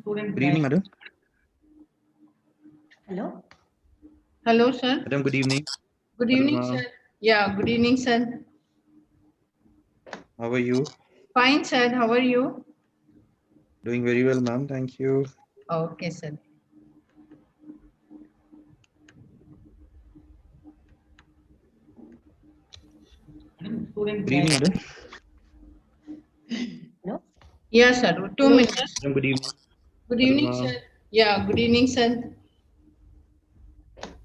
Good evening, madam. Hello. Hello, sir. Madam, good evening. Good Hello, evening, ma'am. sir. Yeah, good evening, sir. How are you? Fine, sir. How are you? Doing very well, ma'am. Thank you. Okay, sir. Good evening, madam. Hello. Yeah, sir. 2 minutes. Madam, good evening. Good Hello, evening, ma'am. sir. Yeah, good evening, sir.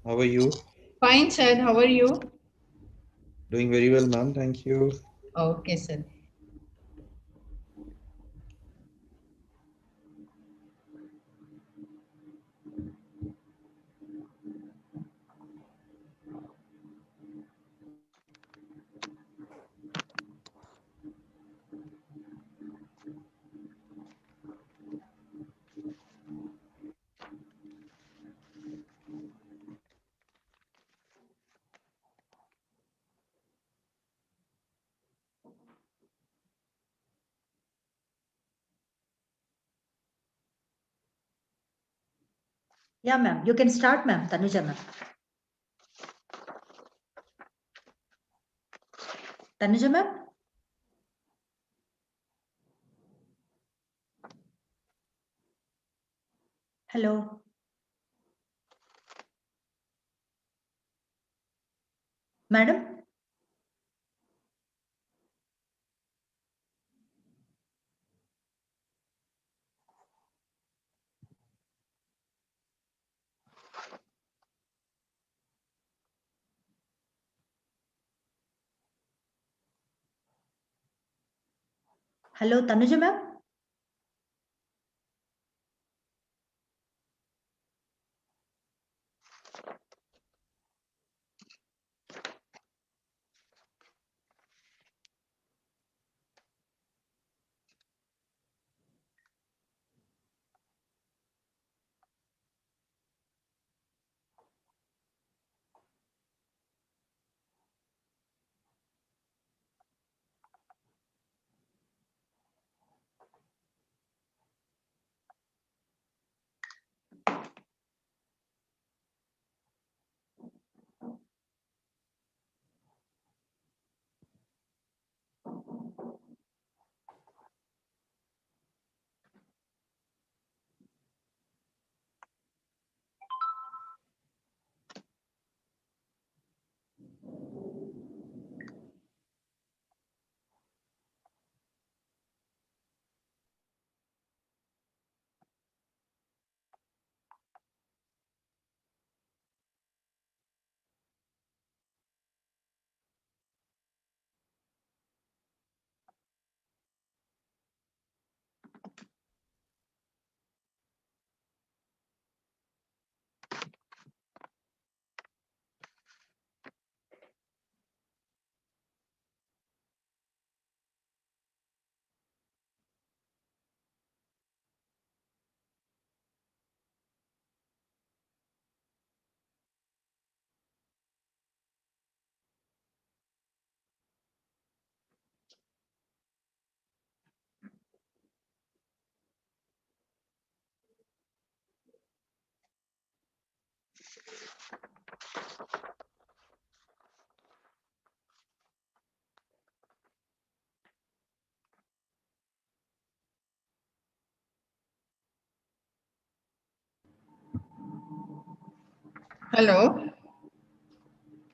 How are you? Fine, sir. How are you? Doing very well, ma'am. Thank you. Okay, sir. Yeah, ma'am. You can start, ma'am. Tanuja, ma'am. Tanuja, ma'am. Hello. Madam. Hello, Tanuja, ma'am. Hello.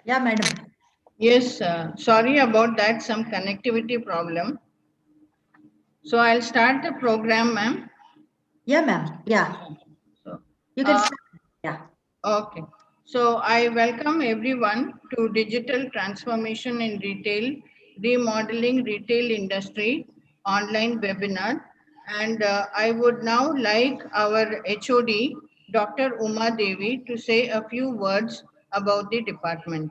Yeah, madam. Yes, sorry about that. Some connectivity problem. So I'll start the program, ma'am. Yeah, ma'am. Yeah. So, You can start. Yeah. okay. So I welcome everyone to Digital Transformation in Retail, Remodeling Retail Industry online webinar. And I would now like our HOD, Dr. Uma Devi, to say a few words about the department.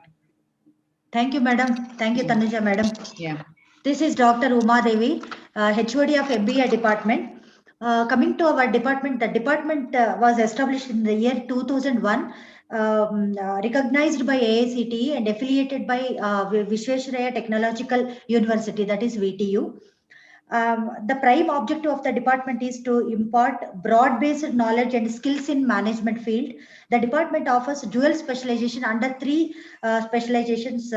Thank you, madam. Thank you, Tanuja, madam. Yeah. This is Dr. Uma Devi, HOD of MBA department. Coming to our department, the department was established in the year 2001, recognized by AICTE and affiliated by Visvesvaraya Technological University, that is VTU. The prime objective of the department is to impart broad-based knowledge and skills in management field. The department offers dual specialization under three specializations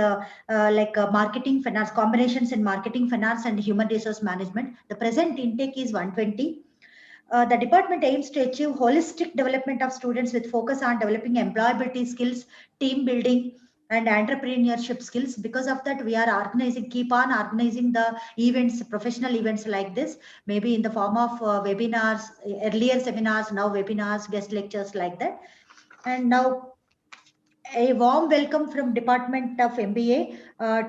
like marketing, finance, combinations in marketing, finance, and human resource management. The present intake is 120. The department aims to achieve holistic development of students with focus on developing employability skills, team building, and entrepreneurship skills. Because of that, we are keep on organizing the events, professional events like this, maybe in the form of webinars, earlier seminars, now webinars, guest lectures like that. And now a warm welcome from Department of MBA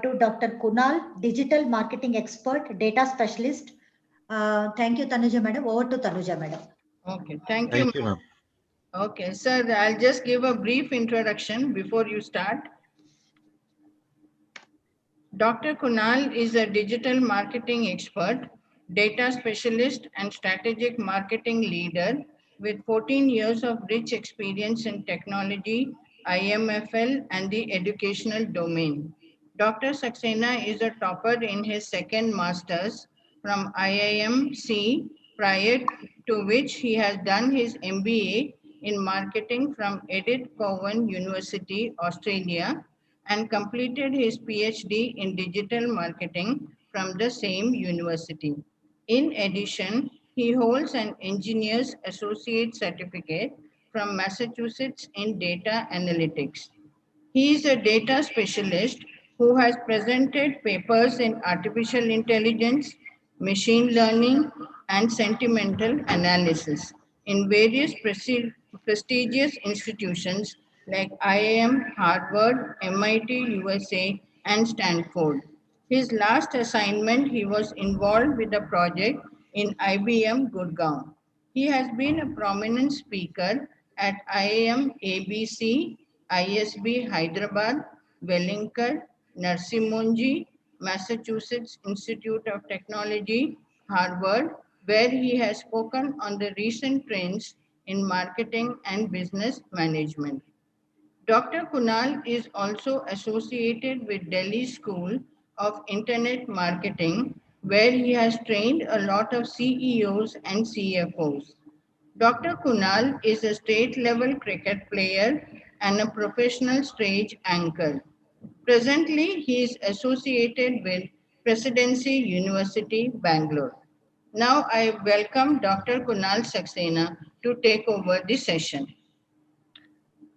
to Dr. Kunal, digital marketing expert, data specialist. Thank you, Tanuja Madam. Over to Tanuja Madam. Okay, thank you. Thank you, ma'am. Okay, sir, I'll just give a brief introduction before you start. Dr. Kunal is a digital marketing expert, data specialist, and strategic marketing leader with 14 years of rich experience in technology, IMFL, and the educational domain. Dr. Saxena is a topper in his second master's from IIMC, prior to which he has done his MBA in marketing from Edith Cowan University, Australia, and completed his PhD in digital marketing from the same university. In addition, he holds an engineer's associate certificate from Massachusetts in data analytics. He is a data specialist who has presented papers in artificial intelligence, machine learning, and sentimental analysis in various prestigious institutions like IIM, Harvard, MIT, USA, and Stanford. His last assignment, he was involved with a project in IBM Gurgaon. He has been a prominent speaker at IIM ABC, ISB Hyderabad, Wellinkar, Narsimonji, Massachusetts Institute of Technology, Harvard, where he has spoken on the recent trends in marketing and business management. Dr. Kunal is also associated with Delhi School of Internet Marketing, where he has trained a lot of CEOs and CFOs. Dr. Kunal is a state level cricket player and a professional stage anchor. Presently, he is associated with Presidency University, Bangalore. Now I welcome Dr. Kunal Saxena to take over the session.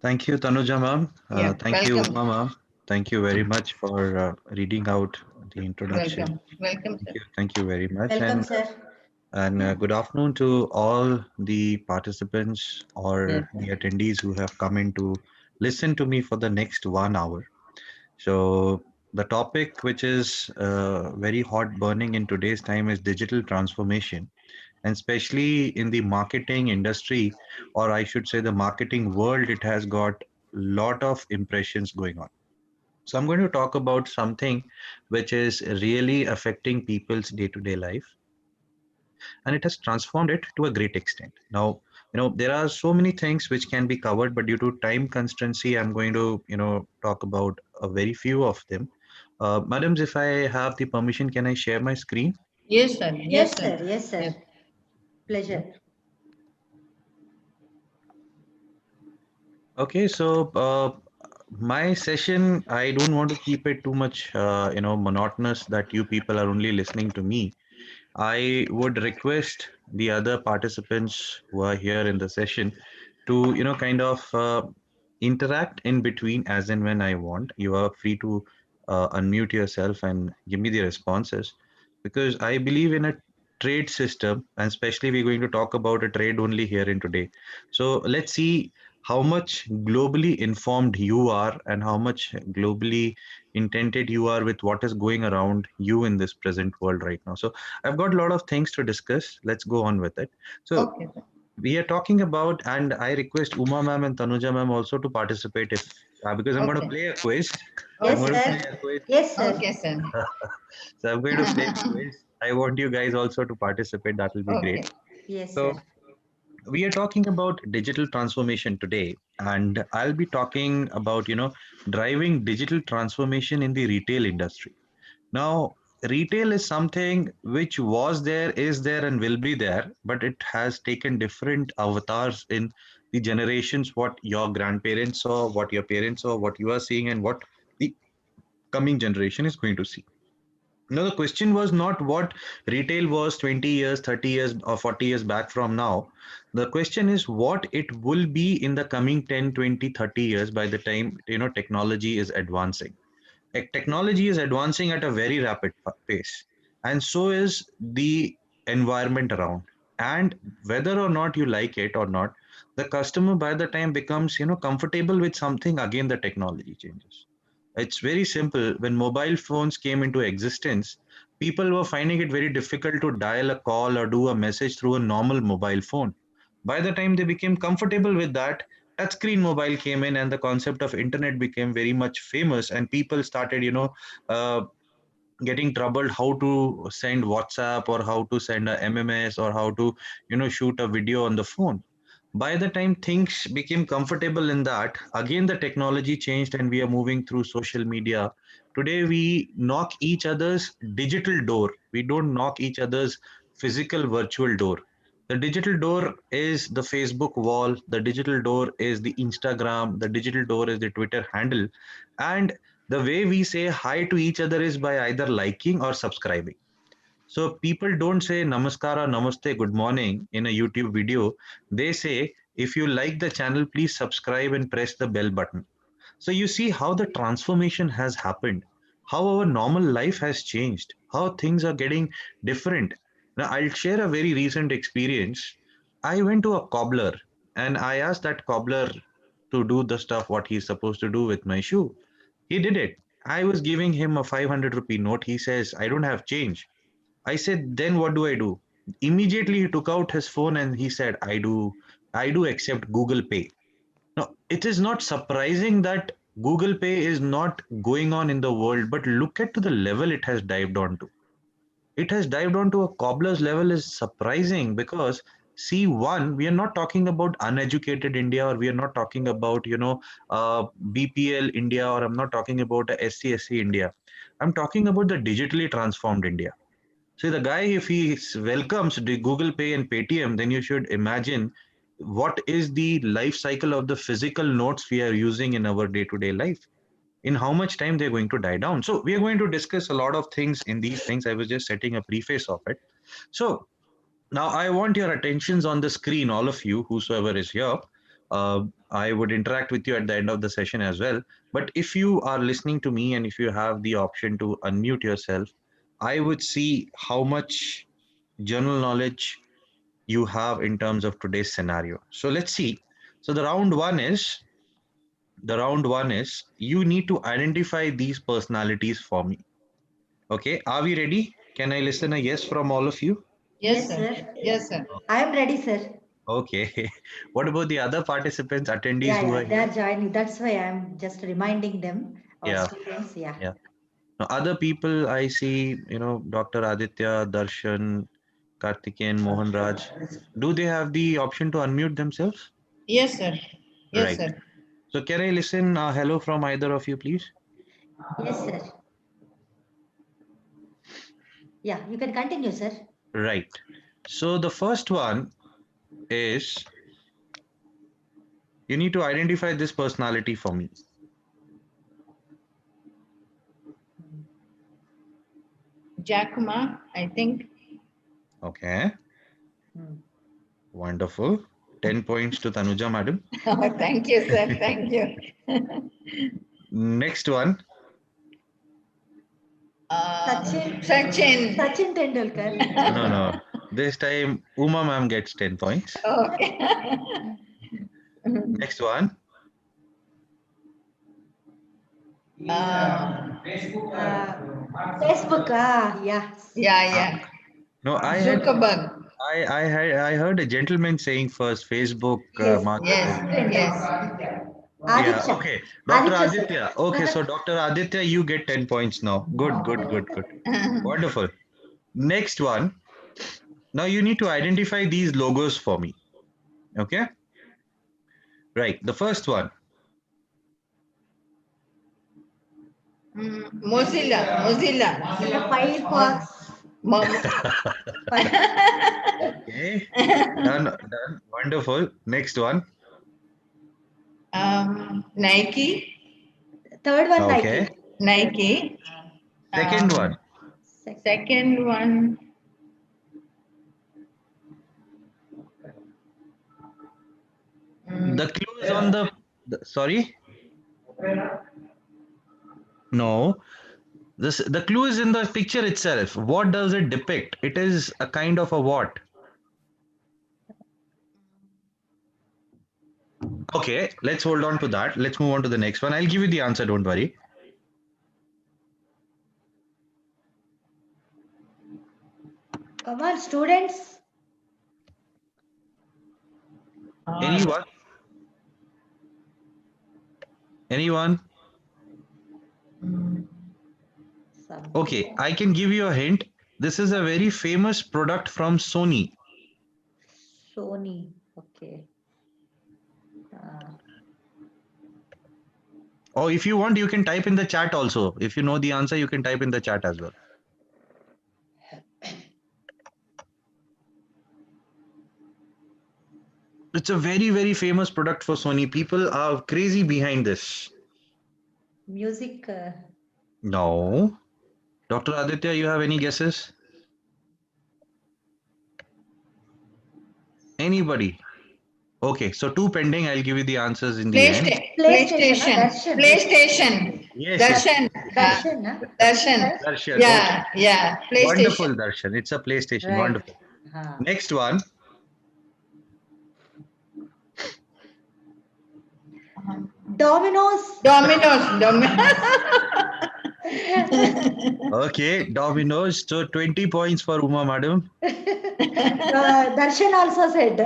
Thank you, Tanuja, ma'am. Yeah, Thank you, welcome. Uma, ma'am. Thank you very much for reading out the introduction. Welcome, sir. Thank you very much. Welcome, And sir. good afternoon to all the participants Yes, or sir. the attendees who have come in to listen to me for the next 1 hour. So the topic which is very hot burning in today's time is digital transformation, and especially in the marketing industry, or I should say the marketing world, it has got lot of impressions going on. So I'm going to talk about something which is really affecting people's day-to-day life, and it has transformed it to a great extent. Now, there are so many things which can be covered, but due to time constancy, I'm going to, talk about a very few of them. Madams, if I have the permission, can I share my screen? Yes, sir. Yes, sir. Yes, sir. Yes. Pleasure. Okay, so my session, I don't want to keep it too much, monotonous that you people are only listening to me. I would request the other participants who are here in the session to, kind of interact in between as and when I want. You are free to unmute yourself and give me the responses, because I believe in a trade system, and especially we're going to talk about a trade only here in today. So let's see how much globally informed you are and how much globally intended you are with what is going around you in this present world right now. So I've got a lot of things to discuss. Let's go on with it. So Okay, sir. we are talking about, and I request Uma ma'am and Tanuja ma'am also to participate if because I'm going to Okay. play a quiz. I'm Yes, going to sir. play a quiz. Yes, sir. Okay, sir. So I'm going to play a quiz. I want you guys also to participate. That will be great. Okay. Yes, So sir. we are talking about digital transformation today, and I'll be talking about, driving digital transformation in the retail industry. Now, retail is something which was there, is there, and will be there, but it has taken different avatars in the generations, what your grandparents saw, what your parents saw, what you are seeing, and what the coming generation is going to see. No, the question was not what retail was 20 years, 30 years, or 40 years back from now. The question is what it will be in the coming 10, 20, 30 years by the time, technology is advancing. Technology is advancing at a very rapid pace, and so is the environment around. And whether or not you like it or not, the customer by the time becomes, comfortable with something, again the technology changes. It's very simple. When mobile phones came into existence, people were finding it very difficult to dial a call or do a message through a normal mobile phone. By the time they became comfortable with that, touchscreen mobile came in and the concept of internet became very much famous, and people started, uh, getting troubled how to send WhatsApp or how to send a MMS or how to, shoot a video on the phone. By the time things became comfortable in that, again the technology changed and we are moving through social media. Today we knock each other's digital door. We don't knock each other's physical virtual door. The digital door is the Facebook wall, the digital door is the Instagram, the digital door is the Twitter handle. And the way we say hi to each other is by either liking or subscribing. So people don't say namaskar or namaste, good morning in a YouTube video. They say, if you like the channel, please subscribe and press the bell button. So you see how the transformation has happened, how our normal life has changed, how things are getting different. Now, I'll share a very recent experience. I went to a cobbler and I asked that cobbler to do the stuff what he's supposed to do with my shoe. He did it. I was giving him a 500 rupee note. He says, I don't have change. I said, then what do I do? Immediately he took out his phone and he said, I do accept Google Pay. Now, it is not surprising that Google Pay is not going on in the world, but look at to the level it has dived onto. It has dived onto a cobbler's level is surprising because see, one, we are not talking about uneducated India, or we are not talking about, BPL India, or I'm not talking about a SC India. I'm talking about the digitally transformed India. See, the guy, if he welcomes the Google Pay and Paytm, then you should imagine what is the life cycle of the physical notes we are using in our day-to-day life. In how much time they're going to die down. So we are going to discuss a lot of things in these things. I was just setting a preface of it. So now I want your attentions on the screen, all of you, whosoever is here. I would interact with you at the end of the session as well. But if you are listening to me and if you have the option to unmute yourself, I would see how much general knowledge you have in terms of today's scenario. So let's see. So the round one is you need to identify these personalities for me. Okay, are we ready? Can I listen a yes from all of you? Yes, Yes, sir. sir. Yes, sir. I am ready, sir. Okay. What about the other participants, attendees Yeah, who yeah, are they are here? joining. That's why I'm just reminding them, our Yeah, students. Yeah. yeah. Now, other people I see, Dr. Aditya, Darshan, Karthikeyan, Mohan Raj. Do they have the option to unmute themselves? Yes, sir. Yes, Right. sir. So can I listen hello from either of you, please? Yes, sir. Yeah, you can continue, sir. Right. So the first one is you need to identify this personality for me. Jakuma, I think. Okay. Hmm. Wonderful. 10 points to Tanuja, madam. Oh, thank you, sir. Thank you. Next one. Sachin, Sachin. Sachin Tendulkar. No, no. This time, Uma ma'am gets 10 points. Okay. Next one. Uh, Facebook. Ah, yes. Yeah, Uh, yeah. no, Zuckerberg. I heard a gentleman saying first Facebook, Yes, Mark Yes, Zuckerberg. President. yes. Yeah, Aditya. okay. Dr. Aditya, sir. Aditya. Okay, so Dr. Aditya, you get 10 points now. Good, good, good, good. Wonderful. Next one. Now you need to identify these logos for me. Okay? Right. The first one. Mozilla. Firefox. Okay. Done. Wonderful. Next one. Nike. Third one, Okay. Nike. Second one. Second one. The clue is on sorry? No. The clue is in the picture itself. What does it depict? It is a kind of a what? Okay, let's hold on to that. Let's move on to the next one. I'll give you the answer, don't worry. Come on, students. Anyone? Okay, I can give you a hint. This is a very famous product from Sony. Sony. Okay. Or if you want, you can type in the chat also. If you know the answer, you can type in the chat as well. It's a very, very famous product for Sony. People are crazy behind this. Music. No. Dr. Aditya, you have any guesses? Anybody? Okay, so two pending. I'll give you the answers in the end. PlayStation. Yes. Darshan. Darshan. Yeah, Okay. yeah. PlayStation. Wonderful, Darshan. It's a PlayStation. Right. Wonderful. Next one. Domino's. Okay, Domino's. So 20 points for Uma madam. Darshan also said.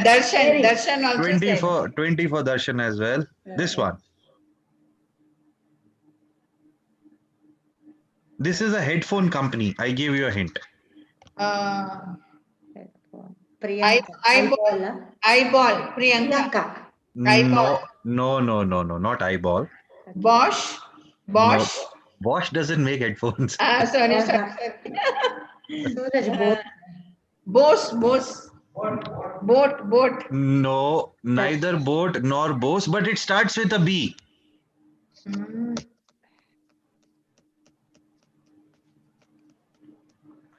Darshan also 20 said. for 20 for Darshan as well. This one. This is a headphone company. I gave you a hint. Eyeball. Priyanka. No, not eyeball. Bosch. No, Bosch doesn't make headphones. Sorry. Bose. Boat. No, neither boat nor Bose, but it starts with a B.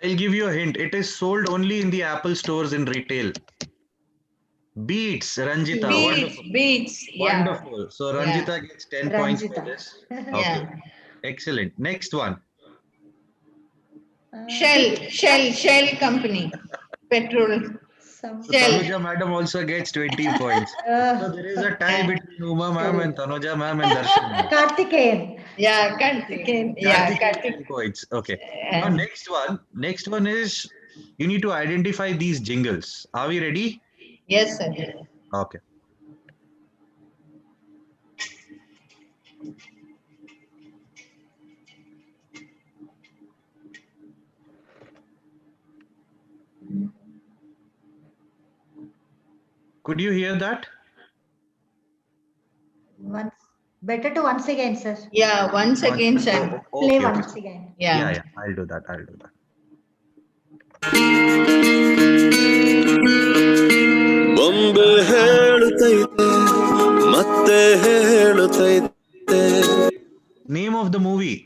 I'll give you a hint. It is sold only in the Apple stores in retail. Beats, Ranjita. Beats. Yeah. Wonderful. So Ranjita gets 10 points for this. Okay. Yeah. Excellent. Next one. Shell company. Petrol. So Tanuja madam also gets 20 points. So there is a tie between Uma ma'am and Tanuja ma'am and Darshan ma'am. Karthikeyan. Yeah, Karthikeyan. Karthikeyan points. Okay. Now next one is you need to identify these jingles. Are we ready? Yes, sir. Okay. Could you hear that? Better to once again, sir. Yeah, once again, sir. Play once again. Yeah. I'll do that. ಬೊಂಬೆ ಹೇಳುತ್ತೈತೆ ಮತ್ತೆ ಹೇಳುತ್ತೈತೆ. Name of the movie.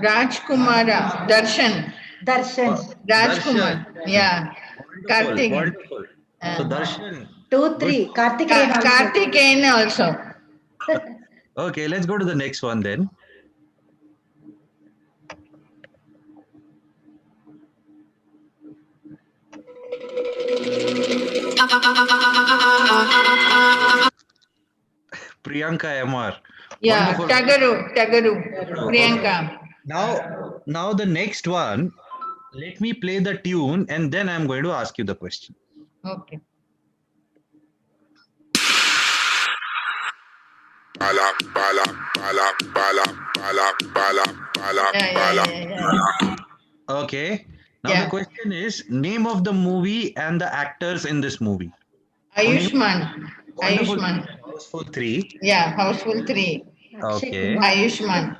Rajkumara. Darshan. Rajkumar. Yeah. Karthikeyan. Wonderful. So Darshan. 2, 3. Karthikeyan also. Okay, let's go to the next one then. Priyanka MR. Yeah, Wonderful. Tagaru. Priyanka. Now the next one, let me play the tune and then I'm going to ask you the question. Okay. Okay. Now the question is name of the movie and the actors in this movie. Ayushman. Wonderful. Ayushman. Houseful 3. Yeah, Houseful 3. Akshay Okay. Kumar. Ayushman.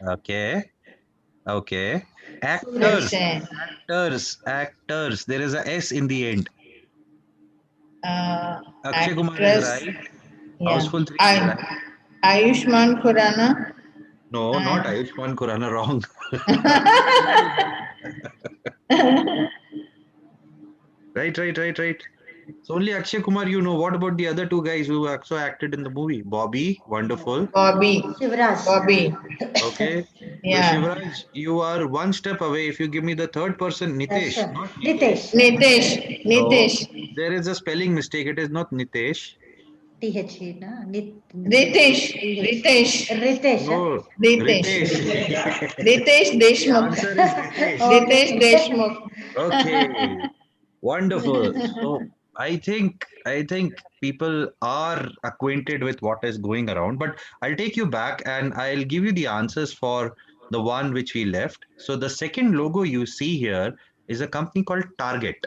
Okay. Okay. That's Actors. Actors. There is a S in the end. Akshay Kumar is actress. right. Yeah. Houseful 3 is right. Ayushman Khurrana. No, not Ayushman Khurrana. Wrong. Right. It's only Akshay Kumar you know. What about the other two guys who also acted in the movie? Bobby, wonderful. Bobby. Shivraj. Bobby. Okay. So Yeah. Shivraj, you are one step away. If you give me the third person, Nitesh, Darshan. not Nitesh. Nitesh. No, Nitesh. there is a spelling mistake. It is not Nitesh. THE. Na? Ritesh. Ritesh. Ritesh. No, Ritesh. Ritesh. Ritesh The Deshmukh. answer is Ritesh. Okay. Ritesh Deshmukh. Okay, wonderful. So I think people are acquainted with what is going around, but I'll take you back and I'll give you the answers for the one which we left. So the second logo you see here is a company called Target.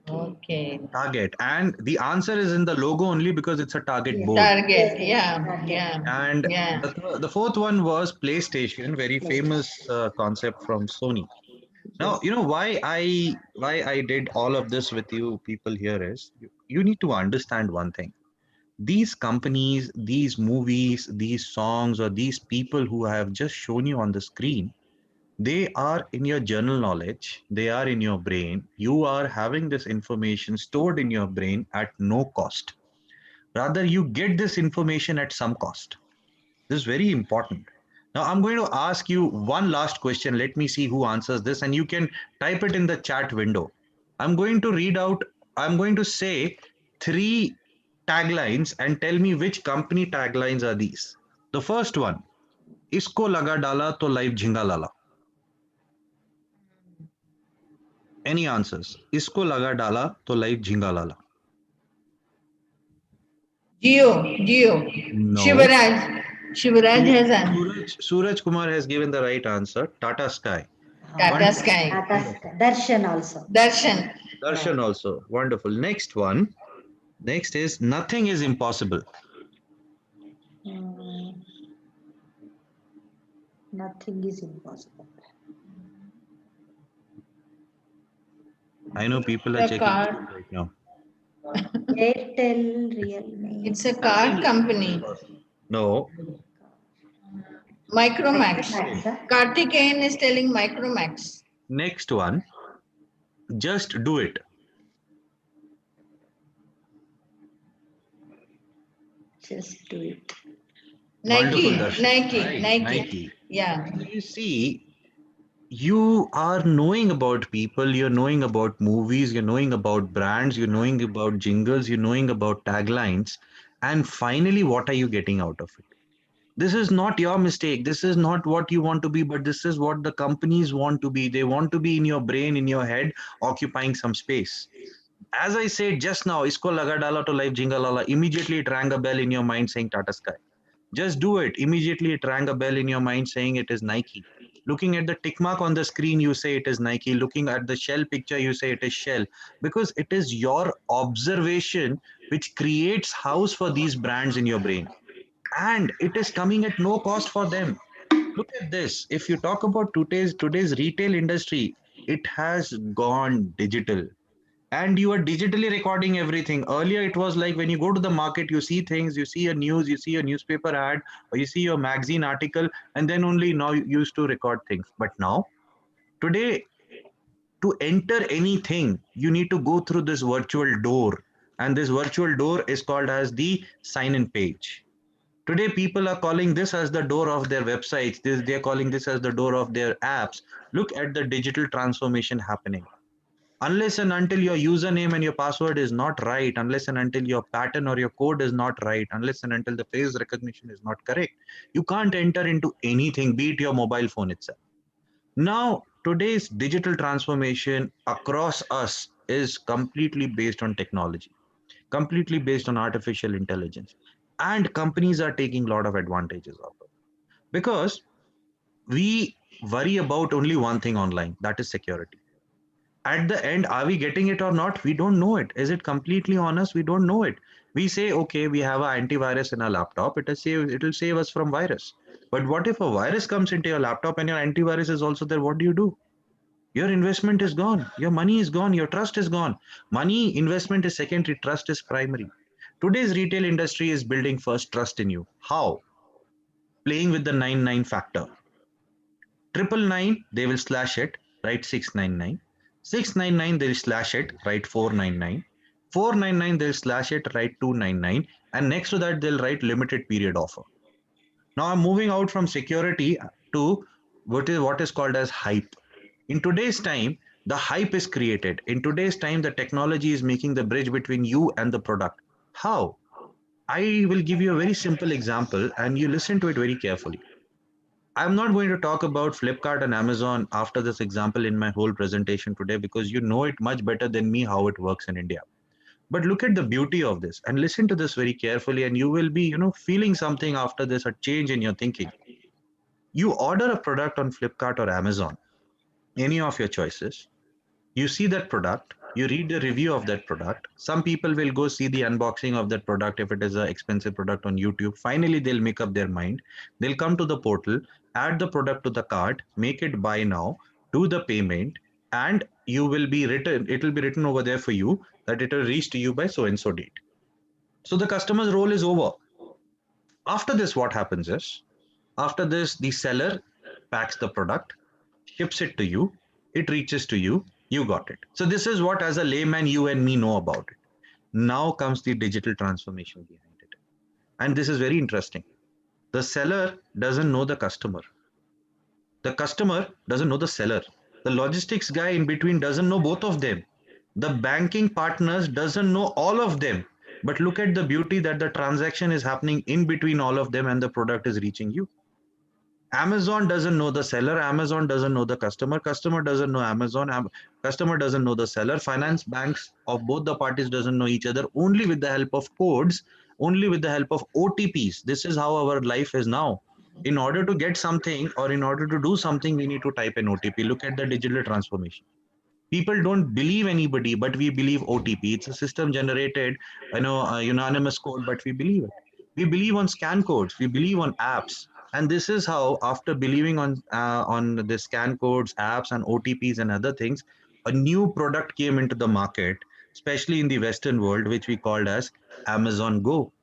Okay. Target, and the answer is in the logo only because it's a Target Yes. board. Target. Yes. Yeah. Target. Yeah. And Yeah. the fourth one was PlayStation, very famous concept from Sony. Now, you know why I did all of this with you people here is you need to understand one thing. These companies, these movies, these songs, or these people who I have just shown you on the screen, they are in your journal knowledge, they are in your brain. You are having this information stored in your brain at no cost. Rather, you get this information at some cost. This is very important. Now, I'm going to ask you one last question. Let me see who answers this, and you can type it in the chat window. I'm going to read out, I'm going to say three taglines and tell me which company taglines are these. The first one, Isko laga dala to life jhinga lala. Any answers? Isko laga dala to life jhinga lala. Geo. No. Shivaraj. Shivaraj has an Suraj Kumar has given the right answer. Tata Sky. Tata Wonderful. Sky. Tata. Darshan also. Darshan. Darshan also. Wonderful. Next one. Next is nothing is impossible. Nothing is impossible. I know people are The checking car. right now. Airtel, Realme. It's a car company. No. Micromax. Max, huh? Karthikeyan is telling Micromax. Next one. Just do it. Just do it. Wonderful, Nike. Darshan. Right, Nike. Nike. Yeah. So you see, you are knowing about people, you're knowing about movies, you're knowing about brands, you're knowing about jingles, you're knowing about taglines, and finally, what are you getting out of it? This is not your mistake. This is not what you want to be, but this is what the companies want to be. They want to be in your brain, in your head, occupying some space. As I said just now, isko laga dala to life jingalala, immediately it rang a bell in your mind saying Tata Sky. Just do it. Immediately it rang a bell in your mind saying it is Nike. Looking at the tick mark on the screen, you say it is Nike. Looking at the Shell picture, you say it is Shell. Because it is your observation which creates house for these brands in your brain. And it is coming at no cost for them. Look at this. If you talk about today's retail industry, it has gone digital, and you are digitally recording everything. Earlier it was like when you go to the market, you see things, you see a news, you see a newspaper ad, or you see your magazine article, and then only now you used to record things. But now, today, to enter anything, you need to go through this virtual door, and this virtual door is called as the sign-in page. Today, people are calling this as the door of their websites. They're calling this as the door of their apps. Look at the digital transformation happening. Unless and until your username and your password is not right, unless and until your pattern or your code is not right, unless and until the face recognition is not correct, you can't enter into anything, be it your mobile phone itself. Now, today's digital transformation across us is completely based on technology, completely based on artificial intelligence. And companies are taking a lot of advantages of it. Because we worry about only one thing online, that is security. At the end, are we getting it or not? We don't know it. Is it completely on us? We don't know it. We say, okay, we have an antivirus in our laptop. It'll save us from virus. But what if a virus comes into your laptop and your antivirus is also there? What do? Your investment is gone. Your money is gone. Your trust is gone. Money investment is secondary. Trust is primary. Today's retail industry is building first trust in you. How? Playing with the 99 factor. 999, they will slash it, write 699. 699, they'll slash it, write 499. 499, they'll slash it, write 299. And next to that, they'll write limited period offer. Now I'm moving out from security to what is called as hype. In today's time, the hype is created. In today's time, the technology is making the bridge between you and the product. How? I will give you a very simple example and you listen to it very carefully. I'm not going to talk about Flipkart and Amazon after this example in my whole presentation today because you know it much better than me how it works in India. But look at the beauty of this and listen to this very carefully and you will be, feeling something after this, a change in your thinking. You order a product on Flipkart or Amazon, any of your choices. You see that product, you read the review of that product. Some people will go see the unboxing of that product if it is an expensive product on YouTube. Finally, they'll make up their mind. They'll come to the portal, add the product to the cart, make it buy now, do the payment, and it will be written over there for you that it will reach to you by so and so date. So the customer's role is over. After this, what happens is, after this, the seller packs the product, ships it to you, it reaches to you, you got it. So this is what as a layman you and me know about it. Now comes the digital transformation behind it. And this is very interesting. The seller doesn't know the customer. The customer doesn't know the seller. The logistics guy in between doesn't know both of them. The banking partners doesn't know all of them. But look at the beauty that the transaction is happening in between all of them and the product is reaching you. Amazon doesn't know the seller, Amazon doesn't know the customer doesn't know Amazon, customer doesn't know the seller, finance banks of both the parties doesn't know each other, only with the help of codes, only with the help of OTPs. This is how our life is now. In order to get something or in order to do something, we need to type an OTP. Look at the digital transformation. People don't believe anybody, but we believe OTP. It's a system generated, unanimous code, but we believe it. We believe on scan codes. We believe on apps. And this is how, after believing on the scan codes, apps, and OTPs and other things, a new product came into the market, especially in the Western world, which we called as Amazon Go.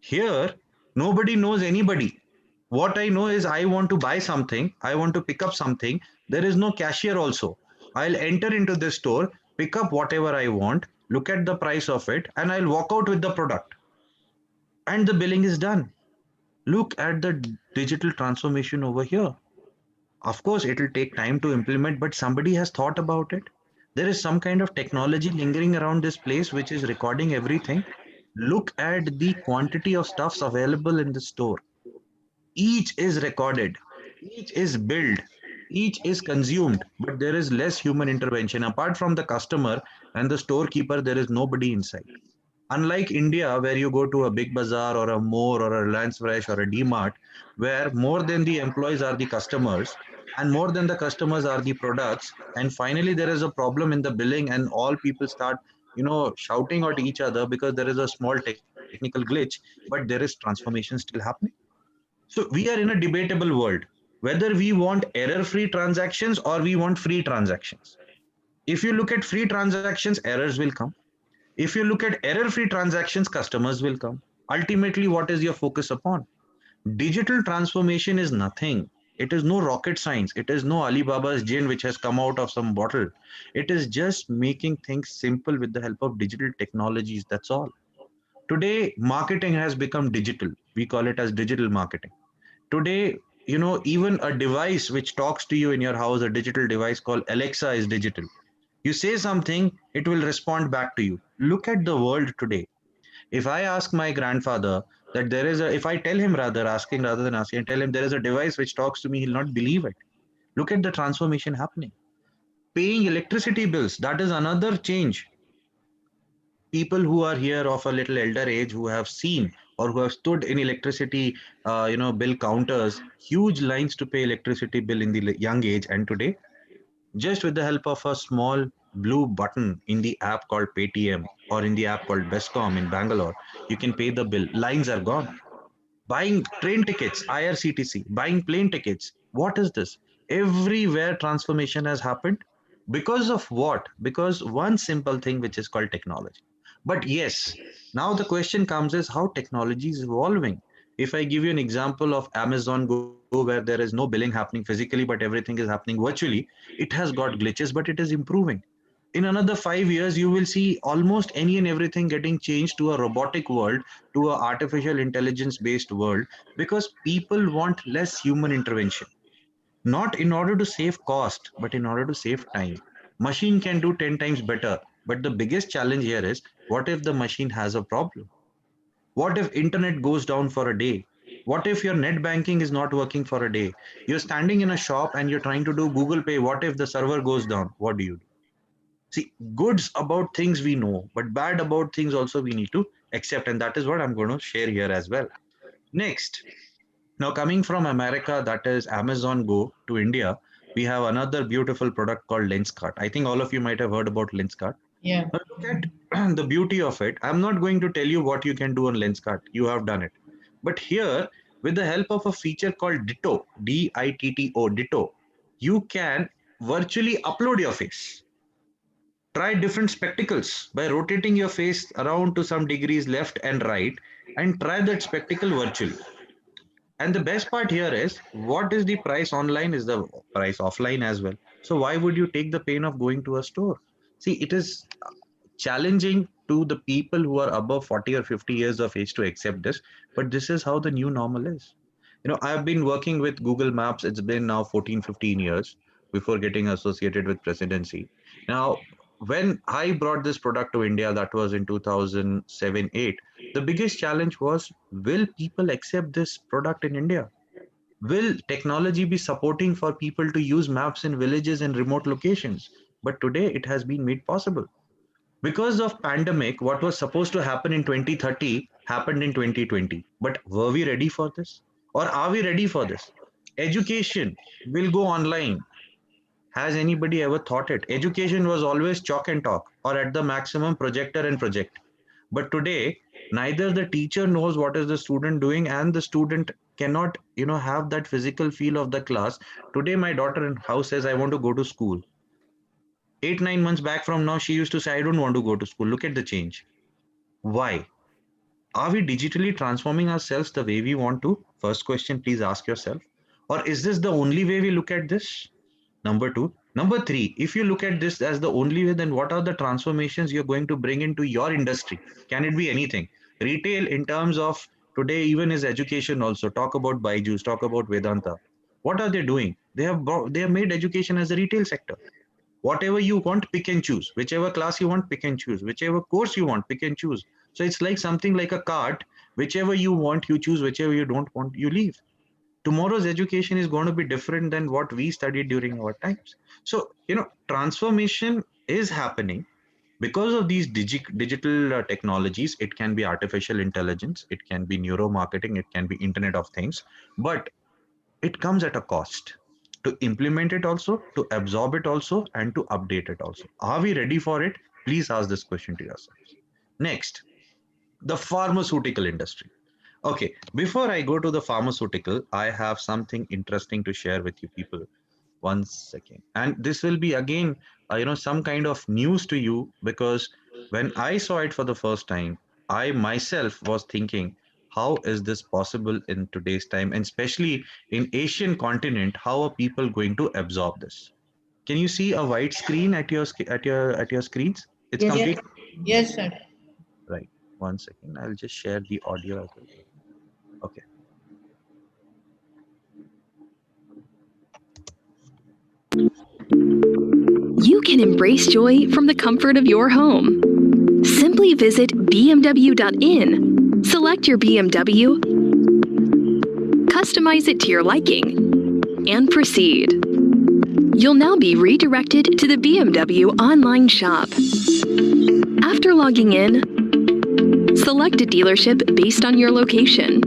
Here, nobody knows anybody. What I know is I want to buy something, I want to pick up something. There is no cashier also. I'll enter into this store, pick up whatever I want, look at the price of it, and I'll walk out with the product. And the billing is done. Look at the digital transformation over here. Of course, it will take time to implement, but somebody has thought about it. There is some kind of technology lingering around this place which is recording everything. Look at the quantity of stuffs available in the store. Each is recorded, each is billed, each is consumed, but there is less human intervention. Apart from the customer and the storekeeper, there is nobody inside. Unlike India, where you go to a big bazaar or a More or a Reliance Fresh or a D-Mart, where more than the employees are the customers and more than the customers are the products, and finally there is a problem in the billing and all people start, shouting at each other because there is a small technical glitch, but there is transformation still happening. So we are in a debatable world, whether we want error-free transactions or we want free transactions. If you look at free transactions, errors will come. If you look at error-free transactions, customers will come. Ultimately, what is your focus upon? Digital transformation is nothing. It is no rocket science. It is no Alibaba's gin which has come out of some bottle. It is just making things simple with the help of digital technologies. That's all. Today, marketing has become digital. We call it as digital marketing. Today, even a device which talks to you in your house, a digital device called Alexa, is digital. You say something, it will respond back to you. Look at the world today. If I ask my grandfather that if I tell him asking rather than asking, tell him there is a device which talks to me, he'll not believe it. Look at the transformation happening. Paying electricity bills, that is another change. People who are here of a little elder age who have seen or who have stood in electricity, bill counters, huge lines to pay electricity bill in the young age, and today, just with the help of a small blue button in the app called Paytm, or in the app called Bestcom in Bangalore, you can pay the bill. Lines are gone. Buying train tickets, IRCTC, buying plane tickets. What is this? Everywhere transformation has happened. Because of what? Because one simple thing which is called technology. But yes, now the question comes is how technology is evolving. If I give you an example of Amazon Go, where there is no billing happening physically, but everything is happening virtually, it has got glitches, but it is improving. In another 5 years, you will see almost any and everything getting changed to a robotic world, to a artificial intelligence based world, because people want less human intervention, not in order to save cost, but in order to save time. Machine can do 10 times better, but the biggest challenge here is, what if the machine has a problem? What if internet goes down for a day? What if your net banking is not working for a day? You're standing in a shop and you're trying to do Google Pay. What if the server goes down? What do you do? See, goods about things we know, but bad about things also we need to accept. And that is what I'm going to share here as well. Next, now coming from America, that is Amazon Go, to India, we have another beautiful product called Lenskart. I think all of you might have heard about Lenskart. Yeah. Now look at the beauty of it. I'm not going to tell you what you can do on Lenskart. You have done it. But here, with the help of a feature called Ditto, Ditto, Ditto, you can virtually upload your face. Try different spectacles by rotating your face around to some degrees left and right, and try that spectacle virtually. And the best part here is, what is the price online is the price offline as well. So why would you take the pain of going to a store? See, it is challenging to the people who are above 40 or 50 years of age to accept this, but this is how the new normal is. I've been working with Google Maps. It's been now 14, 15 years before getting associated with presidency. Now, when I brought this product to India, that was in 2007-8, the biggest challenge was, will people accept this product in India? Will technology be supporting for people to use maps in villages and remote locations? But today it has been made possible. Because of pandemic, what was supposed to happen in 2030 happened in 2020. But were we ready for this? Or are we ready for this? Education will go online. Has anybody ever thought it? Education was always chalk and talk, or at the maximum projector and project. But today, neither the teacher knows what is the student doing, and the student cannot, have that physical feel of the class. Today, my daughter in house says, I want to go to school. 8-9 months back from now, she used to say, I don't want to go to school. Look at the change. Why? Are we digitally transforming ourselves the way we want to? First question, please ask yourself. Or is this the only way we look at this? Number two. Number three, if you look at this as the only way, then what are the transformations you're going to bring into your industry? Can it be anything? Retail, in terms of today, even is education also. Talk about Byju's, talk about Vedanta. What are they doing? They have made education as a retail sector. Whatever you want, pick and choose. Whichever class you want, pick and choose. Whichever course you want, pick and choose. So it's like something like a cart. Whichever you want, you choose. Whichever you don't want, you leave. Tomorrow's education is going to be different than what we studied during our times. So, transformation is happening because of these digital technologies. It can be artificial intelligence, it can be neuromarketing, it can be Internet of Things, but it comes at a cost. To implement it also, to absorb it also, and to update it also. Are we ready for it? Please ask this question to yourselves. Next, the pharmaceutical industry. Okay, before I go to the pharmaceutical, I have something interesting to share with you people. One second. And this will be again, some kind of news to you, because when I saw it for the first time, I myself was thinking, how is this possible in today's time, and especially in Asian continent, how are people going to absorb this? Can you see a white screen at your screens? It's Yes. complete. Yes, sir. Right. One second. I'll just share the audio as well. Okay. You can embrace joy from the comfort of your home. Simply visit bmw.in, select your BMW, customize it to your liking, and proceed. You'll now be redirected to the BMW online shop. After logging in, select a dealership based on your location.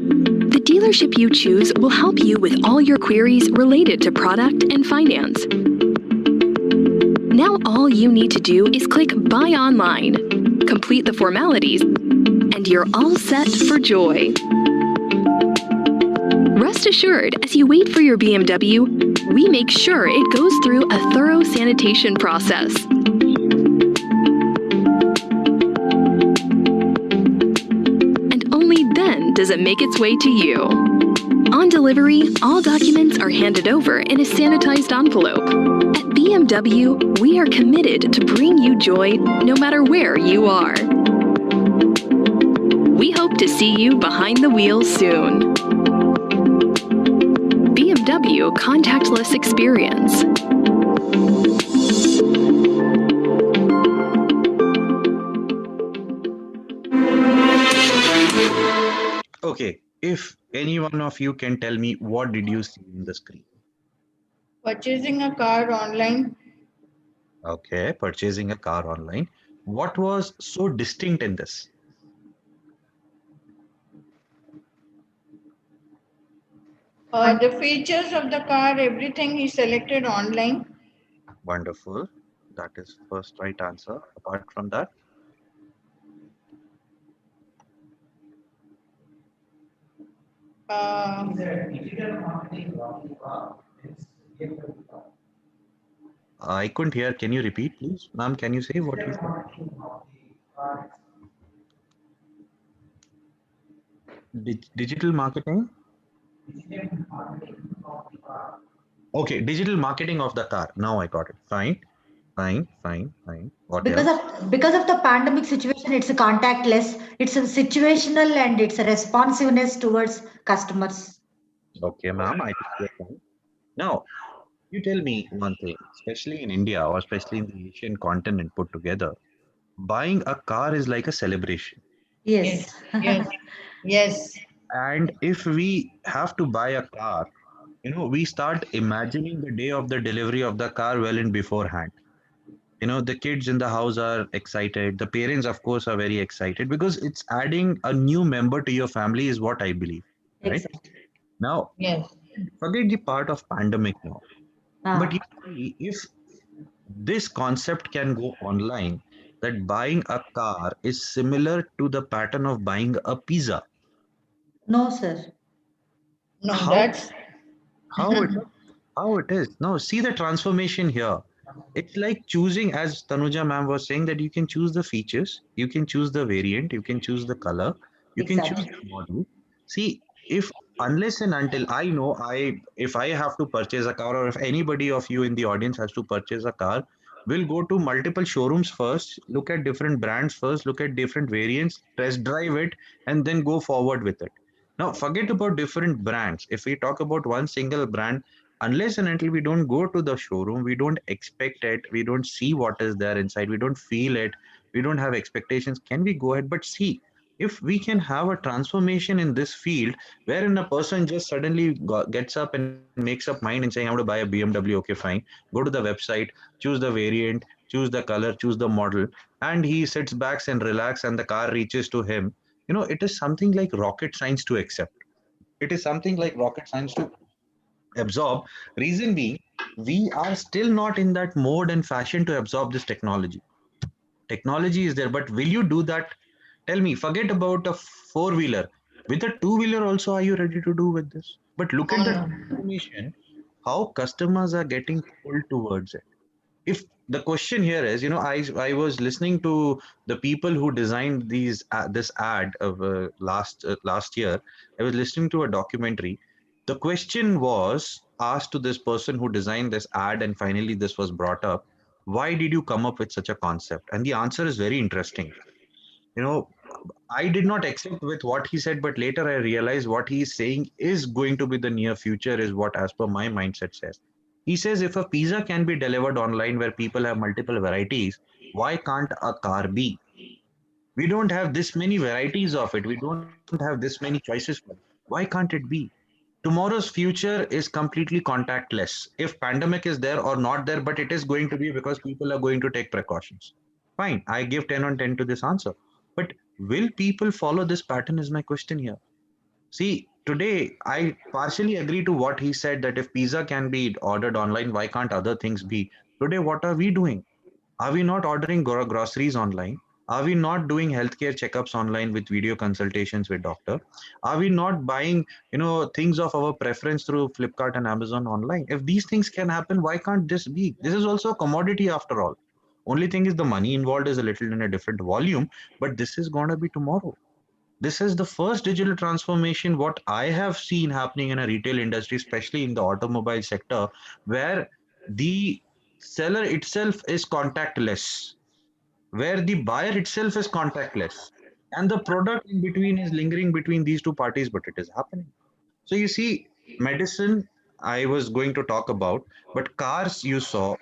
The dealership you choose will help you with all your queries related to product and finance. Now all you need to do is click Buy Online, complete the formalities, and you're all set for joy. Rest assured, as you wait for your BMW, we make sure it goes through a thorough sanitation process. And only then does it make its way to you. On delivery, all documents are handed over in a sanitized envelope. At BMW, we are committed to bring you joy no matter where you are. We hope to see you behind the wheel soon. BMW Contactless Experience. Okay, if any one of you can tell me what did you see in the screen? Purchasing a car online. Okay, purchasing a car online. What was so distinct in this? The features of the car, everything he selected online. Wonderful. That is first right answer. Apart from that, I couldn't hear. Can you repeat, please? Ma'am, can you say what you said? Digital marketing? Okay, digital marketing of the car. Now I got it. Fine, fine, fine, fine. What Because else? of the pandemic situation, it's a contactless, it's a situational, and it's a responsiveness towards customers. Okay, ma'am, I take your point. Now, you tell me one thing, especially in India or especially in the Asian continent put together, buying a car is like a celebration. Yes. Yes. Yes. And if we have to buy a car, we start imagining the day of the delivery of the car well in beforehand. The kids in the house are excited. The parents, of course, are very excited because it's adding a new member to your family, is what I believe. Right Exactly. now, Yes. forget the part of pandemic now. But Ah, you see, if this concept can go online, that buying a car is similar to the pattern of buying a pizza. no, sir. No, How that's how it how it is? No, see the transformation here. It's like choosing, as Tanuja ma'am was saying, that you can choose the features, you can choose the variant, you can choose the color, you can choose Exactly. the model. See, if unless and until I know, if I have to purchase a car, or if anybody of you in the audience has to purchase a car, we'll go to multiple showrooms first, look at different brands first, look at different variants, test drive it, and then go forward with it. Now, forget about different brands. If we talk about one single brand, unless and until we don't go to the showroom, we don't expect it, we don't see what is there inside, we don't feel it, we don't have expectations, can we go ahead? But see, if we can have a transformation in this field wherein a person just suddenly gets up and makes up mind and saying, I want to buy a BMW, okay, fine, go to the website, choose the variant, choose the color, choose the model, and he sits back and relax and the car reaches to him, it is something like rocket science to accept. It is something like rocket science to absorb. Reason being, we are still not in that mode and fashion to absorb this technology. Technology is there, but will you do that? Tell me, forget about a four wheeler. With a two wheeler, also, are you ready to do with this? But look at no, the no. transformation, how customers are getting pulled towards it. If the question here is, I was listening to the people who designed this ad of last year. I was listening to a documentary. The question was asked to this person who designed this ad, and finally this was brought up. Why did you come up with such a concept? And the answer is very interesting. You know, I did not accept with what he said, but later I realized what he is saying is going to be the near future, is what, as per my mindset, says. He says if a pizza can be delivered online where people have multiple varieties, why can't a car be? We don't have this many varieties of it. We don't have this many choices for it. Why can't it be? Tomorrow's future is completely contactless. If pandemic is there or not there, but it is going to be because people are going to take precautions. Fine, I give 10 on 10 to this answer. But will people follow this pattern is my question here. See, today I partially agree to what he said, that if pizza can be ordered online, why can't other things be? Today, what are we doing? Are we not ordering groceries online? Are we not doing healthcare checkups online with video consultations with doctor? Are we not buying, things of our preference through Flipkart and Amazon online? If these things can happen, why can't this be? This is also a commodity after all. Only thing is the money involved is a little in a different volume, but this is going to be tomorrow. This is the first digital transformation what I have seen happening in a retail industry, especially in the automobile sector, where the seller itself is contactless, where the buyer itself is contactless, and the product in between is lingering between these two parties, but it is happening. So you see, medicine I was going to talk about, but cars you saw,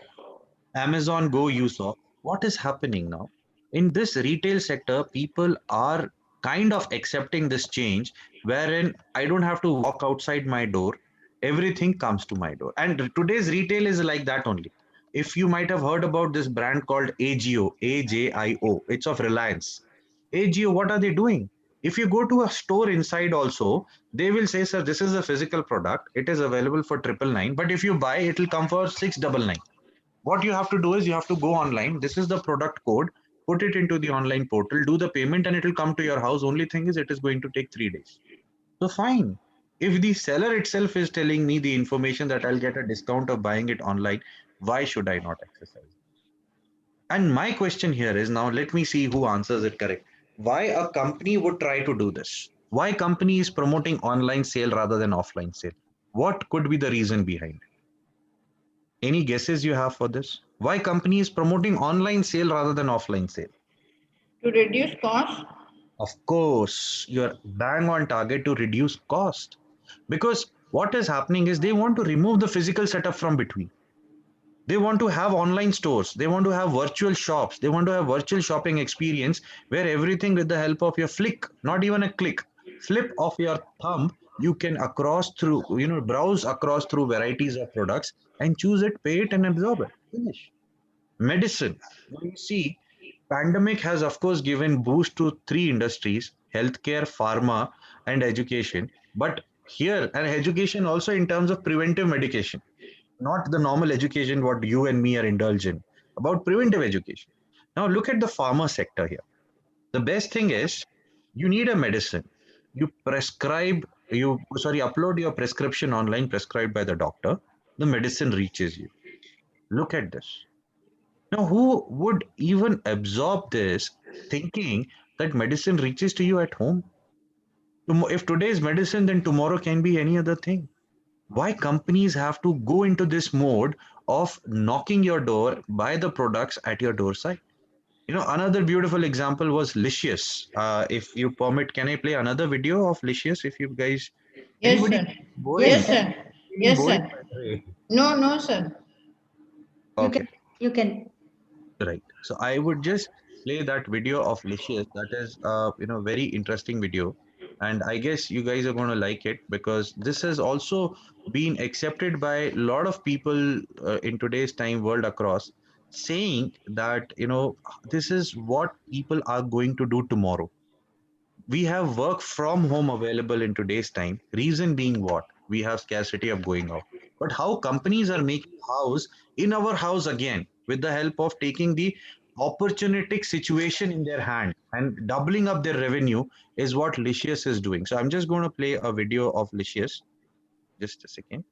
Amazon Go you saw. What is happening now? In this retail sector, people are kind of accepting this change wherein I don't have to walk outside my door. Everything comes to my door. And today's retail is like that only. If you might have heard about this brand called AGO, AJIO, it's of Reliance. AGO, what are they doing? If you go to a store inside also, they will say, sir, this is a physical product. It is available for 999, but if you buy, it will come for 699. What you have to do is you have to go online. This is the product code, put it into the online portal, do the payment, and it will come to your house. Only thing is it is going to take 3 days. So fine. If the seller itself is telling me the information that I'll get a discount of buying it online, why should I not exercise? And my question here is, now let me see who answers it correct. Why a company would try to do this? Why company is promoting online sale rather than offline sale? What could be the reason behind it? Any guesses you have for this? Why company is promoting online sale rather than offline sale? To reduce cost? Of course, you're bang on target, to reduce cost. Because what is happening is they want to remove the physical setup from between. They want to have online stores. They want to have virtual shops. They want to have virtual shopping experience where everything with the help of your flick, not even a click, flip of your thumb, you can browse across through varieties of products and choose it, pay it, and absorb it. Finish. Medicine. Now you see, pandemic has of course given boost to 3 industries: healthcare, pharma, and education. But here, and education also in terms of preventive medication, not the normal education what you and me are indulging, about preventive education. Now look at the pharma sector here. The best thing is, you need a medicine, you upload your prescription online, prescribed by the doctor, the medicine reaches you. Look at this. Now who would even absorb this, thinking that medicine reaches to you at home? If today is medicine, then tomorrow can be any other thing. Why companies have to go into this mode of knocking your door, buy the products at your doorstep? Another beautiful example was Licious. If you permit, can I play another video of Licious? If you guys, Yes, anybody sir. boring? Yes, sir. Yes, Boring, sir. by the way. No, sir. Okay. You can. Right. So I would just play that video of Licious. That is, very interesting video, and I guess you guys are going to like it because this has also been accepted by a lot of people in today's time, world across, saying that this is what people are going to do tomorrow. We have work from home available in today's time. Reason being what? We have scarcity of going out. But how companies are making house in our house again with the help of taking the opportunistic situation in their hand and doubling up their revenue is what Licious is doing. So I'm just going to play a video of Licious. Just a second.